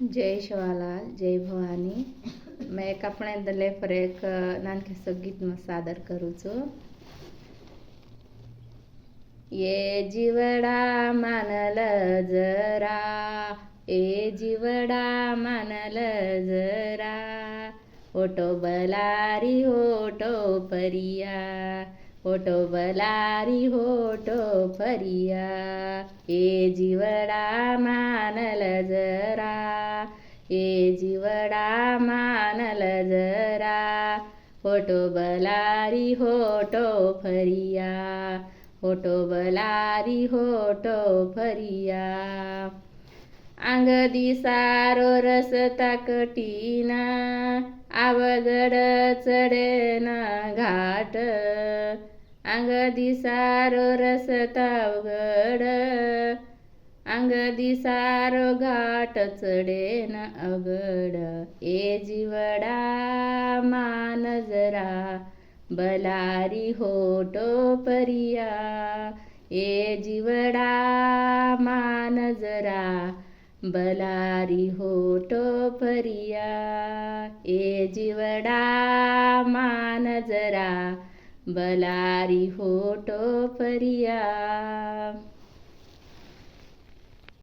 जय शिवालाल जय भवानी। मैं एक अपने दले पर एक नानके सो गीत में सादर करूँ छू। ये जीवड़ा मानल जरा, ए जीवड़ा मानल जरा, ओटो बलारी होटो परिया, ओटो बलारी होटो परिया, ए जीवड़ा मानल जरा, ए जीवड़ा मानल जरा, होटो बलारी होटो फरिया, होटो बलारी होटो फरिया। अंग दिसारो रस्ता कटीना, आवगड चढेन घाट, अंग दिसारो रस्ता अवघड, अंग दिसारो घाट चढेन अवघड, ए जीवडा मान जरा, बलारी होटो परिया, ए जीवडा मान जरा, बलारी होटो परिया, ए जीवडा मान जरा, बलारी होटो परिया।